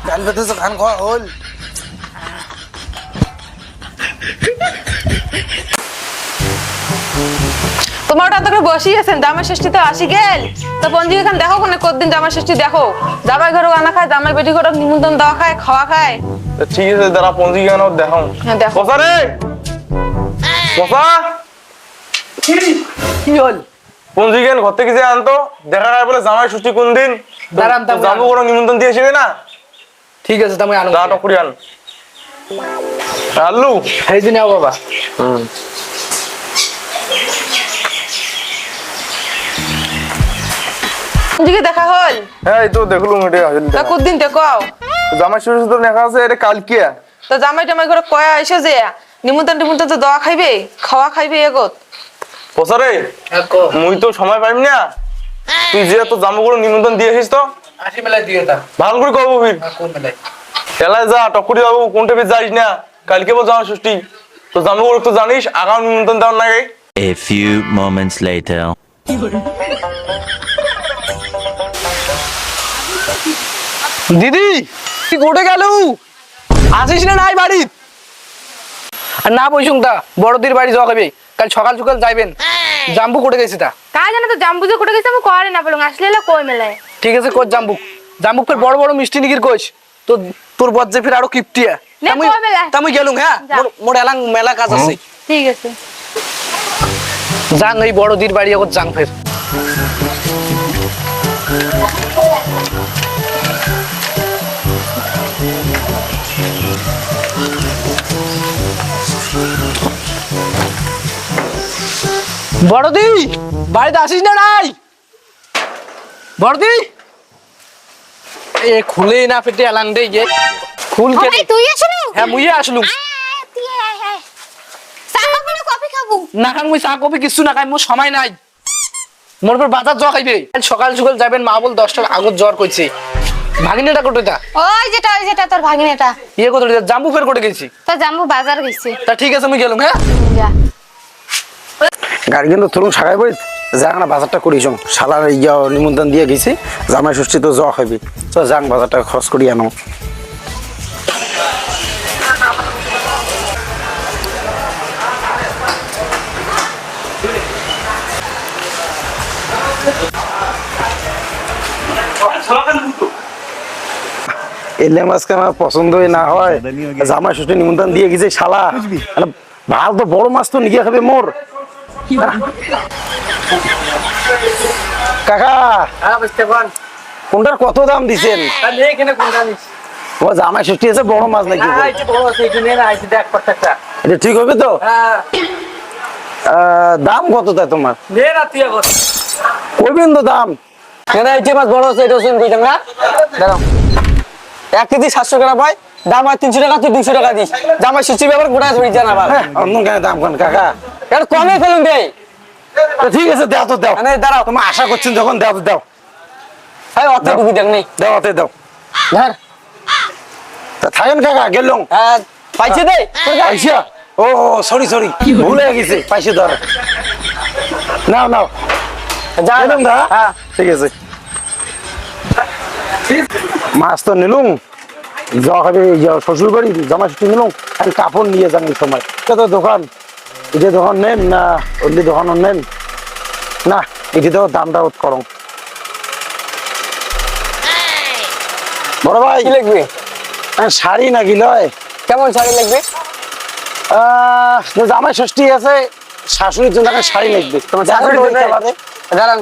গান বেঁধেছে, গান খাওয়া হল। তোমার ওটা তো বসি আছেন, জামাই ষষ্ঠী তো আসি গেল, তো পঞ্জিকা খান দেখো কোনে কতদিন জামাই ষষ্ঠী দেখো, জামাই ঘরে আনা খায়, জামাই বেটি ঘরে নিমন্ত্রণ দেওয়া খায়, খাওয়া খায়। ঠিক আছে দাঁড়া, পঞ্জিকা দেখাও। হ্যাঁ দেখো। বসা রে, বসা। কি হল? পঞ্জিকা ঘর থেকে যে আনতো, দেখা যায় বলে জামাই ষষ্ঠী কোন দিন, দাঁড়ান, জামু করে নিমন্ত্রণ দিয়ে আসবে না। ঠিক আছে, তুমি আনো। যা টকুরি আন। আলু এই দিনে বাবা। পঞ্জিকা দেখা হল? হ্যাঁ এই তো দেখলুম, এটা তা কতদিন দেখো? জামাই ষষ্ঠী তো দেখা আছে, এটা কালকে। তো জামাই টামাই ঘরে কয়া এসে যে নিমন্ত্রণ তো দেওয়া খাইবে, খাওয়া খাইবে এগত। বসা রে, মুই তো সময় পাইম না, তুই যে তো জামু করে নিমন্ত্রণ দিয়ে আসিস তো। আসি মেলায় দিও তা। ভালো করে কব ফির। কোন মেলায়? এলায় যা টকুরি বাবু, কোনটা বেশ যাইস না, কালকে বল জামাই ষষ্ঠী, তো জামু করে তো জানিস আগাম নিমন্ত্রণ দেওয়ার নাকি। A few moments later. দিদি তুই কোটে গেল? আসিস না নাই বাড়ি? আর না বইসুং তা বড়দির বাড়ি যাওয়া খাবে, কাল সকাল সকাল যাইবেন। জাম্বু কোটে গেছি তা। কাজ জানো তো জাম্বুজে কোটে গেছে আমি করে না পেলাম, আসলে এলা কই মেলায়। ঠিক আছে, কোচ জাম্বুক জাম্বুক ফের বড় বড় মিষ্টি নিগির কোচ, তো তোর বজ্জে ফির আরো কিপটিয়া। নে, কই মেলায়? তামুই গেলুম। হ্যাঁ, যা। মোর এলাং মেলা কাজ আছে। ঠিক আছে। যাং এই বড়দির বাড়ি এখন যাং ফের। বড়দি বাড়িতে আসিস না নাই? বড়দি এ খুলে না ফেটে এলাং দে যে খুল কে। ভাই তুই আসলু? হ্যাঁ মুইয়ে আসলুম। তুই আয় চা খাবো না কফি খাবো? না খান মুই চা কফি কিছু না খাই, মোর সময় নাই। মোর পর বাজার যাওয়া খাইবে, সকাল সকাল যাবেন। মা বল 10টার আগত জ্বর কইছে। ভাগিনাটা কোটে তা? ওই যেটা তোর ভাগিনাটা। ইয়ে কোটে জাম্বু ফের কোটে গেছি। তো জাম্বু বাজার গেছে। তা ঠিক আছে মুই গেলুম। হ্যাঁ যা। গাড়ি কিন্তু ধরুন সাগাই বই যাক না, বাজারটা করি চং শালার ইয়া নিমন্ত্রণ দিয়ে গেছি, জামাই ষষ্ঠী তো যাওয়া খাবি, তো যাং বাজারটা খরচ করি আনো। এলে মাছকে আমার পছন্দই না হয়, জামাই ষষ্ঠী নিমন্ত্রণ দিয়ে গেছে শালা, ভাল তো বড় মাছ তো নিয়ে খাবে মোর। কাকা কোনটার কত দাম দিছেন? ও জামাই ষষ্ঠী আছে, বড় মাছ নাকি? এটা ঠিক হবে তো? দাম কত তাই তোমার? কইবেন তো দাম। মাছ বড় আছে, এটা শুন কই টাকা দাঁড়াও। 1 কেজি 700 টাকা ভাই, দাম হয় 300 টাকা, তুই 200 টাকা দিস। জামাই ষষ্ঠী ব্যাপার গোটা ধরে জানা ভাই। অন্য কেন দাম কোন কাকা? এটা কমে ফেলুন দেই। ঠিক আছে, দাও তো দাও। মানে দাঁড়াও, তোমার আশা করছেন যখন, দাও তো দাও। ভাই অত টুকু দেখ নেই। দাও অতে দাও। ধর তা থাকেন কাকা, গেলুম। পাইছে দে। পাইছা? ও সরি সরি, ভুল হয়ে গেছে। পাইছে ধর, নাও নাও। যা গেলুম দা। হ্যাঁ ঠিক আছে, মাছ তো নিলুম, যাওয়া হবে শ্বশুর বাড়ি, জামা ষষ্ঠী নিলুম, আর কাপড় নিয়ে যান এই সময়। কত দোকান, এটা দোকান নেন না অন্য দোকানও নেন না, এটি তো দামটা করম। বড় ভাই কি লাগবে? শাড়ি নাকি লয়? কেমন শাড়ি লাগবে? জামাই ষষ্ঠী আছে, শাশুড়ির জন্য একটা শাড়ি লাগবে। তোমার শাশুড়ি দাঁড়ান,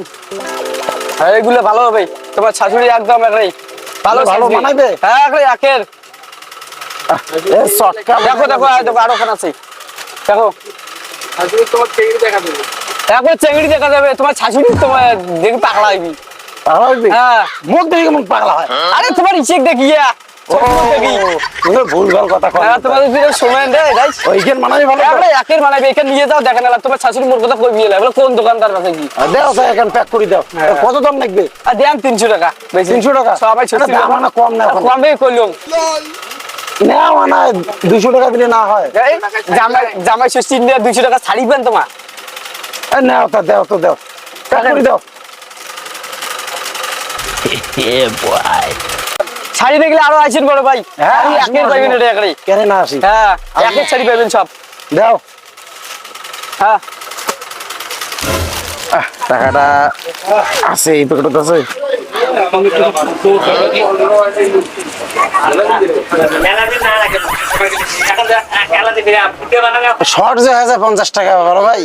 এইগুলো ভালো হবে। তোমার শাশুড়ি একদম একটাই ভালো ভালো বানাইবে? হ্যাঁ একটাই একের। দেখো দেখো দেখো, আরো খান আছে দেখো। তোমার চেংড়ি দেখা যাবে, একবার চেংড়ি দেখা যাবে। তোমার শাশুড়ি তোমার দেখি পাগলা হইবি। পাগলা হইবি? হ্যাঁ, মুখ দেখে কেমন পাগলা হয়? আরে তোমার ইচ্ছেক দেখিয়া ভুল ভাল কথা কয়। তোমাদের ফিরে সময় দেয় গাইস। ওইখান মানাবি ভালো তো? একবার একের মানাবে, এখান নিয়ে যাও দেখেন। তোমার শাশুড়ি মোর কথা কইবি এলা, বলে কোন দোকানদার কাছে কি দাও তো, এখন প্যাক করে দাও। কত দাম লাগবে? আর দেন 300 টাকা। 300 টাকা? সবাই ষষ্ঠী দাম না কম না, কমে কইলাম। নেওয়া মানে 200 টাকা দিলে না হয়? জামাই ষষ্ঠী নিয়ে 200 টাকা ছাড়ি পেন তোমার। নাও তা, দাও তো, দাও প্যাক করে দাও। শাড়ি দেখলে আরো আইছেন বড় ভাই। হ্যাঁ, আমি একের পাইবেন এটা একড়ি। কেন না আসি হ্যাঁ, একের শাড়ি পাইবেন সব। দাও হ্যাঁ, টাকাটা আছে এই পকেটত আছে শর্ট যে হয়েছে 50 টাকা বড় ভাই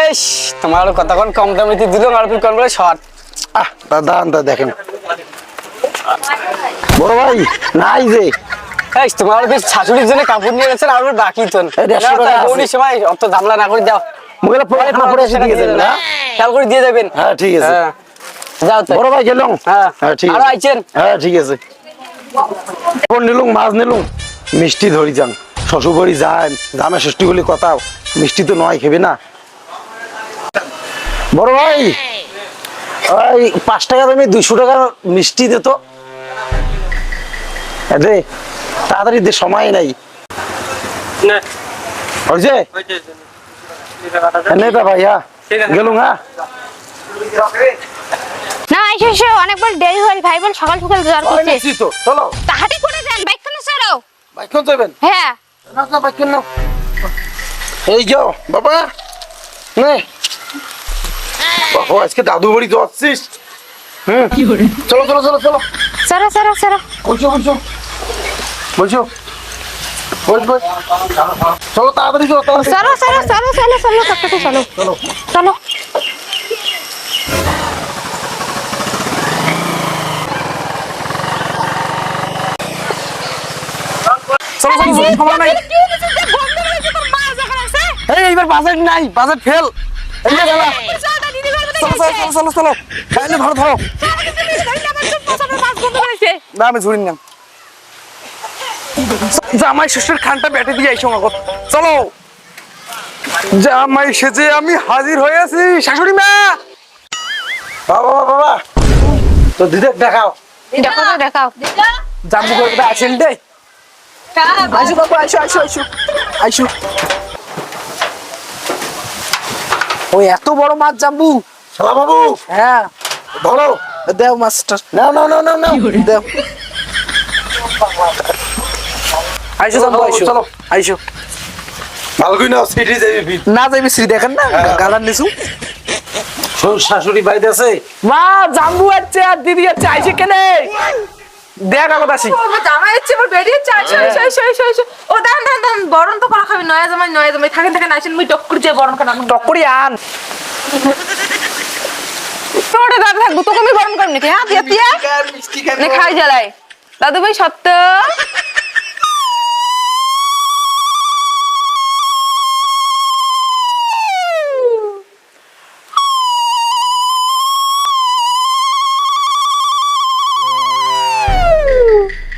এস তোমার কথা কোন কম দামে দিল আর তুমি কোন বলে শর্ট। দাম তো দেখেন বড় ভাই নাই যে এস তোমার বেশ শাশুড়ির জন্য কাপড় নিয়ে গেছেন আর বাকি তো এই 150 টাকা আছে। কোন সময় অত ঝামেলা না করে দাও। মুগলা পড়াশোনা করে এসে দিয়ে দেন না খেয়াল করে দিয়ে যাবেন। হ্যাঁ ঠিক আছে হ্যাঁ, যাও তো। বড় ভাই গেলাম হ্যাঁ, হ্যাঁ ঠিক আরো আছে আইছেন। হ্যাঁ ঠিক আছে কোন নিলুম মাছ নিলুম মিষ্টি ধরি যান শ্বশুর বাড়ি যান জামে ষষ্ঠী বলি কথা মিষ্টি তো নয় খেবে না বড় ভাই ওই 5 টাকা দামে 200 টাকার মিষ্টি দে তো দে তাড়াতাড়ি দে সময় নাই হয়েছে নেতা ভাইয়া গেলুম হ্যাঁ না এসে এসে অনেকবার দেরি হল ভাই বোন সকাল সকাল জ্বর করছে নিশ্চিত তো চলো তাহাতে করে যান বাইক কেন ছাড়ো বাইক কোন যাবেন হ্যাঁ না না বাইক কেন এই যাও বাবা নে বাবা আজকে দাদু বাড়ি তো আসছিস চলো চলো চলো চলো ছাড়ো ছাড়ো ছাড়ো বলছো বলছো বলছো বল বল চলো তাড়াতাড়ি চলো তাড়াতাড়ি চলো চলো চলো চলো চলো তাড়াতাড়ি চলো চলো চলো চলো চলো চলো, সময় নাই। এই এইবার বাজেট নাই, বাজেট ফেল। এই যে গেলা। চলো চলো চলো চলো চলো তাইলে ধরো ধরো। না আমি ঝুড়ি নাম জামাই ষষ্ঠীর খানটা বেটে দিয়ে আইসো আগত। চলো জামাই সেজে আমি হাজির হয়েছি শাশুড়ি মা। বাবা বাবা বাবা তো দিদি দেখাও দেখাও দেখাও জাম্বু করে আসেন দে। আইসো বাবু আইসো আইসো আইসো আইসো। ওই এত বড় মাছ জাম্বু। শালা বাবু হ্যাঁ ধরো দেও মাছটা নাও নাও নাও নাও নাও দেও। আইসো জাম্বু আইসো চলো। আইসো। ভালো করে নাও সিটি যাবি না যাইবি শ্রী দেখেন না গালার নিচু। শাশুড়ি বাড়িতে আছে মা জাম্বু আছে আর দিদি আছে আইসে কেনে দেখ আগত আসি। জামাই হচ্ছে আমার বেরিয়ে চাইছে ও দান দান দান বরণ তো করা খাবি নয়া জামাই থাকেন থাকেন আইছেন মুই টক্কর যে বরণ খান টক্করি আন। তোরে দাদা থাকবো তোকে আমি বরণ করব নাকি হ্যাঁ দিয়া দিয়া নে খাই জ্বালাই দাদু ভাই সত্য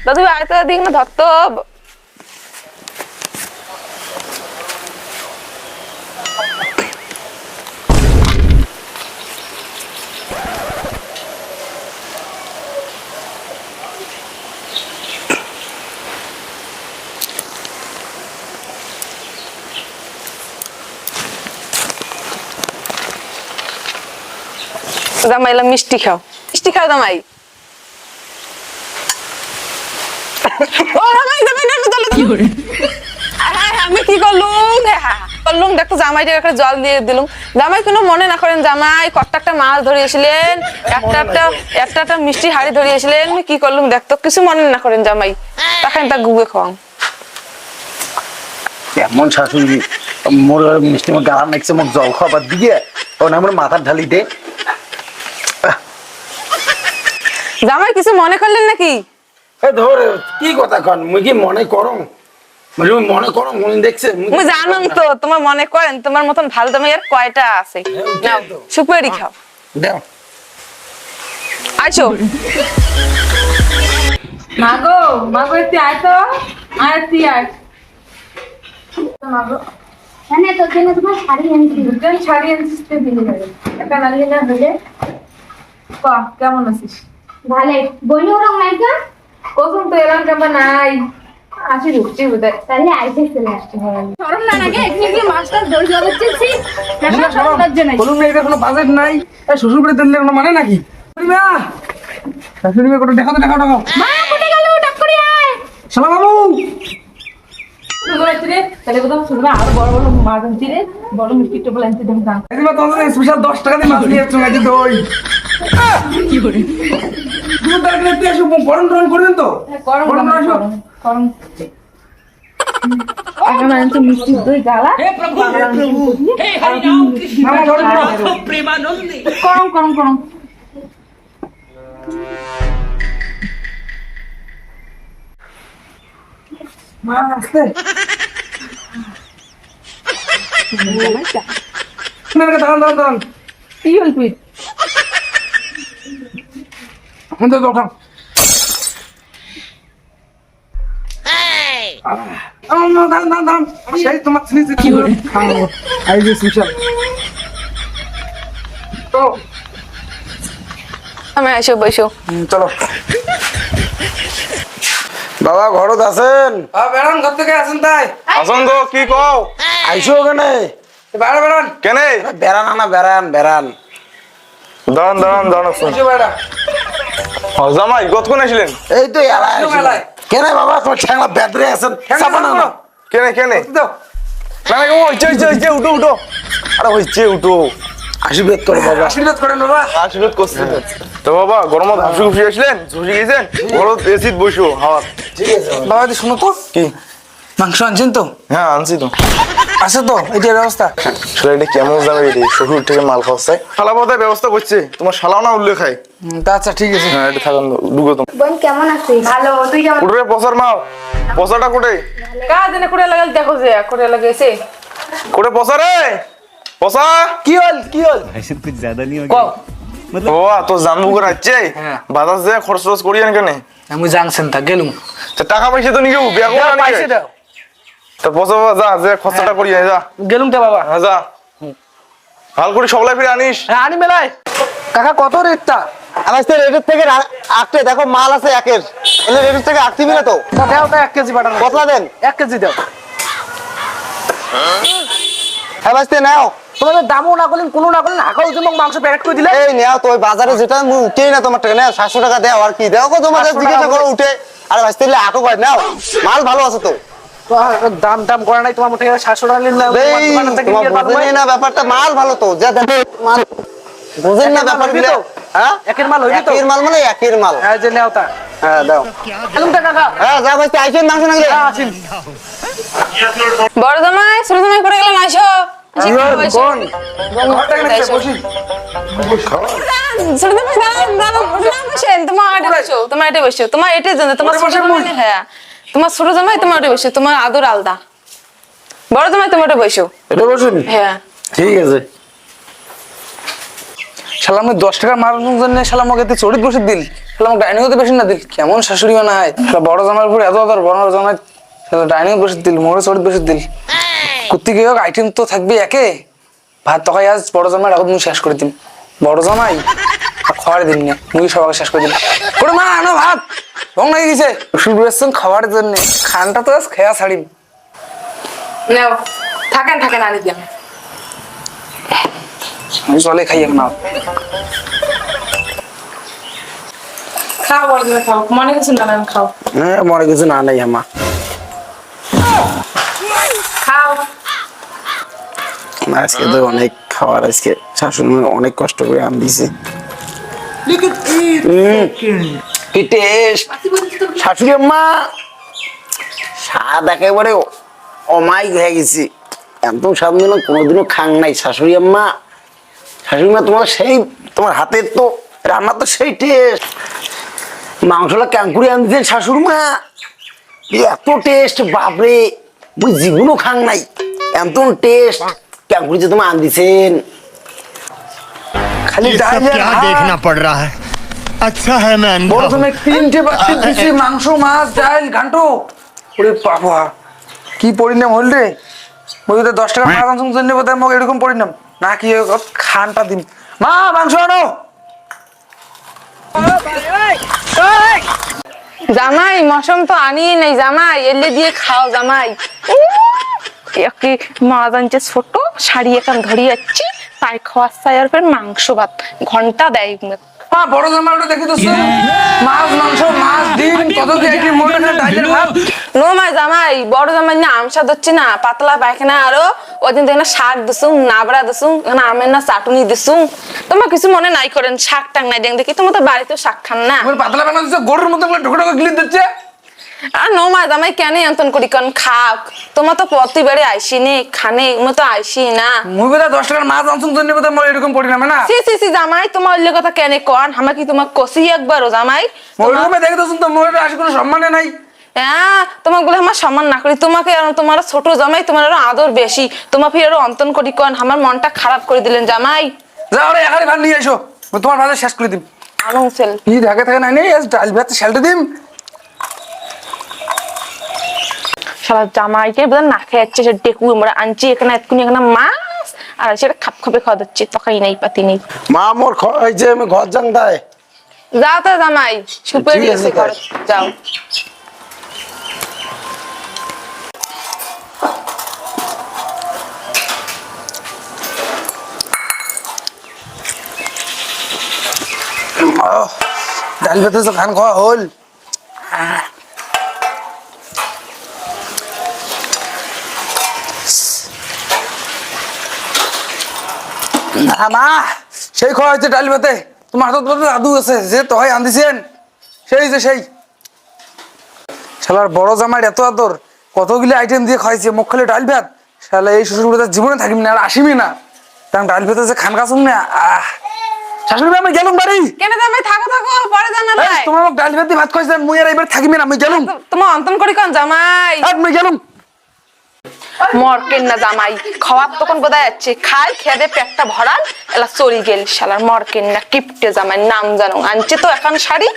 দাদু ভাই তো দিক না ধরতো জামাই এলাম মিষ্টি খাও জামাই ও জামাই জামাই না চলো আমি কি করলুম দেখো জামাইটাকে একটা জল দিয়ে দিলুম জামাই কোনো মনে না করেন জামাই কট্টা মাছ ধরিয়েছিলেন একটা মিষ্টি হাড়ি ধরিয়েছিলেন আমি কি করলুম দেখতো কিছু মনে না করেন জামাই তখন তা গুবে খাওয়াম এমন শাশুড়ি মোর মিষ্টি মোর গালার নাকছে মোক জল খাবার দিয়ে ও না মোর মাথার ঢালি দে জামাই কিছু মনে করলেন নাকি এ ধর কি কথা কন মুই কি মনে করো মনে করো মনে দেখছে মুই জানাম তো তোমার মনে করেন তোমার মতন ভালো জামাই আর কয়টা আছে নাও সুপারি খাও দাও আইসো মাগো একটু আয় তো আয় তুই আয় মানে তোর জন্য তোমার শাড়ি এনেছি শাড়ি আনছিস তুই দিলি একটা নালিয়ে না হলে কেমন আছিস ভালো বলি ওরকম নাইকা কখন তো এলাম কেমন নাই আসি ঢুকছি বোধহয় তাহলে আইসে চলে আসতে হবে সরম না নাকি এখানে কি মাস্টার ধরে যাচ্ছি বলুন না এটা কোনো বাজেট নাই শ্বশুর বাড়ি দিলে কোনো মানে নাকি? শাশুড়ি মেয়ে কোটা দেখো তো দেখো দেখো মা কোটে গেল ডাক করে আয় শালা বাবু তাহলে কোথাও শুনবে আরো বড় বড় মাছ আনছি রে বড় মিষ্টি টোপল আনছি দেখুন দিদিমা তোমাদের স্পেশাল 10 টাকা দিয়ে মাছ নিয়ে আসছো নাকি দই কি করে দুধ দরকার একটু এসে গরম টরম করবেন তো গরম গরম গরম আসো। গরম গরম আগে মানে তো মিষ্টি দই গালা মামা গরম করো গরম গরম গরম মা আসতে দাঁড়ান দাঁড়ান দাঁড়ান কি হল তুই এখন তো দোকান দাঁড়ান দাঁড়ান দাঁড়ান সেই তোমার ছেলে কি করে আই যে স্পেশাল তো আমি এসে বসো চলো বাবা ঘরত আছেন? বেড়ান ঘর থেকে আসেন তাই আসুন তো কি কও আইসো ওখানে। বেড়া বেড়ান কেনে বেড়ান আনা বেড়ান বেড়ান। দাঁড়ান দাঁড়ান দাঁড়ান শুন এসে বেড়া জামাই কতক্ষণ আসলেন এই তো এলাই আসো মেলায়। কেন বাবা তোমার ঠ্যাংলা বেদরে আছেন? চাপা না না। কেনে কেনে দাও না না ও হইছে উঠো উঠো আরে হইছে উঠো আশীর্বাদ করো বাবা। আশীর্বাদ করেন বাবা আশীর্বাদ করছি তো বাবা গরমত হাসি খুশি আসলেন ঝুঁসি গেছেন ঘরত এসিত বসো হাওয়া ঠিক আছে বাবা। বাবা দি শুনো তো কি মাংস আনছেন তো হ্যাঁ আনছি তো আছে তো এই যে ব্যবস্থা আসলে এটা কেমন দামে রে শ্বশুর থেকে মাল খাওয়াচ্ছে শালা বোধহয় ব্যবস্থা করছে তোমার শালাও না উল্লেখ খায় তা আচ্ছা ঠিক আছে হ্যাঁ এটা থাকুন ডুগো তো বোন কেমন আছিস ভালো তুই কেমন কুটরে পসার মাও পসাটা কোটে কা দিনে করে লাগাল দেখো যে করে লাগাইছে কোটে পসা রে পসা কি হল কি হল ऐसे कुछ ज्यादा नहीं हो কও ও তো জানবু করে আছে হ্যাঁ। বাজার যে খরচ টরচ করি আন কেনে আমি জানছেন তা গেলুম তা টাকা পয়সা তো নিকেও বিয়া করে আনি পাইছে দাও তা পসা যা যে খরচাটা করি আয় যা গেলুম তো বাবা হ্যাঁ যা ভাল করে সবলাই ফিরে আনিস হ্যাঁ আনি মেলায় কাকা কত রেটটা আমার তো রেডের থেকে আটটে দেখো মাল আছে একের। এলে রেডের থেকে আটটি না তো। তা দাও তা 1 কেজি পাঠানো কতলা দেন? 1 কেজি দাও হ্যাঁ বাঁচতে নাও। তোমাদের দামও না করলেন কোনো না করলেন হাঁকাও জন্য মাংস প্যাকেট করে দিলে এই নাও তো ওই বাজারে যেটা মুই উঠেই না তোমার টাকা নাও 700 টাকা দাও আর কি দাও গো তোমার 500 জিজ্ঞাসা টাকা করো উঠে। আরে বাঁচতে দিলে আটো করে নাও। মাল ভালো আছে তো। তো দাম দাম করে নাই তোমার মুঠে 700 টাকা নিলে এই দোকান থেকে তোমার নিয়ে পারবো বুঝেন না ব্যাপারটা মাল ভালো তো যা দেখো মাল বুঝেন না একের মাল ব্যাপার হইবি গুলো তো? হ্যাঁ একের মাল হইবি তো? একের মাল মানে একের মাল হ্যাঁ যে নেও তা হ্যাঁ দাও গেলুম তো কাকা হ্যাঁ যা বাঁচতে আইছেন মাংস না গেলে আসেন বড় জামাই ছোট জামাই করে গেলাম আইসো এসে খাও, আইসো। কোন ঘরটা এখানে আইসো। বসি ছোট জামাই দাঁড়ান দাঁড়ান না বসেন তোমার আটে বসো তোমার আটে বসো তোমার এটাই জানো তোমার ওরে ছোট বসে জামাই মুই। হ্যাঁ তোমার ছোট জামাই তোমার আটে বসো তোমার আদর আলাদা বড় জামাই তোমার আটে বসো এটা বসুন হ্যাঁ ঠিক আছে শালা আমি 10 টাকার মারানোর জন্য শালা আমাকে এতে চড়িত বসে দিল শালা আমাকে ডাইনিং হতে বেশি না দিল কেমন শাশুড়ি না হয় শালা বড় জামার উপর এত আদর বড় জামাই শালা ডাইনিং বসে দিল মোড়ে চড়িত বসে দিল কুত্তি কি হোক আইটেম তো থাকবে একে ভাত তকাই আজ বড় জামাই রাখত মুই শেষ করে দিন বড় জামাই আর খাওয়ার দিন না মুই সবাইকে শেষ করে দিন ওরে মা আনো ভাত ভং নাকি গেছে শুরু এসছেন খাওয়ার জন্য খানটা তো আজ খেয়া ছাড়িম নাও থাকেন থাকেন আনি দিলাম আমি চলে খাই এখন নাও খাও বড় জামাই খাও মনে কিছু না ম্যাম খাও হ্যাঁ মনে কিছু না নাই আমার খাও আজকে তো অনেক খাবার আজকে শাশুড়ি মা অনেক কষ্ট করে আন দিছে কি টেস্ট শাশুড়ি আম্মা স্বাদ একেবারে অমায়িক হয়ে গেছি এত স্বাদ যেন কোনোদিনও খাং নাই শাশুড়ি আম্মা শাশুড়ি মা তোমার সেই তোমার হাতের তো রান্না তো সেই টেস্ট মাংসটা ক্যাঙ্কুরি আনছেন শাশুড়ি মা এত টেস্ট বাপরে মুই জীবনও খাং নাই এত টেস্ট ক্যাঙ্কুরি যে তোমার আন দিছেন খালি ये सब क्या देखना पड़ रहा है अच्छा है मैं अंधा বড় हूँ। তুমি 3টে বাচ্চা দিছি মাংস মাছ ডাল ঘান্টো ওরে বাবা কি পরিণাম হল রে মই তো 10 টাকা মাছ আনছুন জন্য বোধহয় মোক এরকম পরিণাম না কি খানটা দিন মা মাংস আনো জামাই মশম তো আনি নাই জামাই এলে দিয়ে খাও জামাই একে মাছ আনছে ছোট শাড়ি এখন ধরি যাচ্ছি তাই খাওয়ার চাই আর ফের মাংস ভাত ঘন্টা দেয় হ্যাঁ বড় জামাইটা দেখি তো মাছ মাংস মাছ ডিম কত কি আইটেম মোটা করে ডাইলের ভাত নো মাই জামাই বড় জামাই না আমসা দিচ্ছি না পাতলা পায়খানা আরো ওদিন দেখে না শাক দিসুম নাবড়া দিসুম না আমের না চাটুনি দিসুম তোমার কিছু মনে নাই করেন শাক টাক নাই দেখি তোমার তো বাড়িতে শাক খান না তুমি পাতলা বানা দিছো গরুর মতো করে ঢোকা ঢোকা গিলি দিচ্ছে আর নো মাই জামাই কেন অন্তন করি কারণ খাক তোমার তো প্রতিবারে আইসি নে খানে মো তো আইসি না মুই বেটা 10 টাকার মাছ আনছুন জন্য বেটা মোর এরকম পড়ি নামে না সি জামাই তোমার ওই কথা কেন কন আমার কি তোমার কষি একবারও জামাই মোর রুমে দেখে দছুন তো মোর আসি কোনো সম্মানে নাই হ্যাঁ তোমাকে বলে আমার সম্মান না করি তোমাকে তোমার ছোট জামাই তোমার আরো আদর বেশি তোমার ফির আরো অন্তন করি কন আমার মনটা খারাপ করে দিলেন জামাই যাও রে এখানে ভাত নিয়ে এসো মই তোমার ভাত শেষ করে দিম আনো সেল কি থাকে থাকে নাই নেই ডাল ভাত শেলতে দিম শালা জামাইকে বোধ না খেয়ে যাচ্ছে সে ডেকু আমরা আনছি এখানে এক্ষুনি এখানে মাছ আর সেটা খাপ খাপে খাওয়া দিচ্ছে তকাই নেই পাতি নেই মা মোর হয়েছে আমি ঘর যান তাই যাও তো জামাই সুপে ঠিক আছে, দিয়েছে ঘরে যাও ডাল ভাত তো খান খাওয়া হল না মা সেই খাওয়া হয়েছে ডাল ভাতে তোমার হাতত বলতে দাদু আছে যে তহাই আনদিছেন সেই যে সেই শালার বড় জামাই এত আদর কতগুলি আইটেম দিয়ে খাইছে মুখ খালি ডাল ভাত শালা এই শ্বশুর বাড়িতে জীবনে থাকিবি না আর আসিবি না কারণ ডাল ভাতে যে খান খাসুম না শাশুড়ি আমি গেলুম বাড়ি কেন জামাই থাকো থাকো পরে জানা এই, নাই তোমার মোক ডাল ভাত দিয়ে ভাত খাইছেন মুই আর এবার থাকিবি না আমি গেলুম তোমার অন্তন করি কন জামাই মুই গেলুম মরকেন না জামাই খাওয়ার তখন বোধহয় যাচ্ছে খাই খেদে পেটটা ভরান এলা চড়ি গেল শালার মরকেন না কিপটে জামাই নাম জানো আনছে তো এখন শাড়ি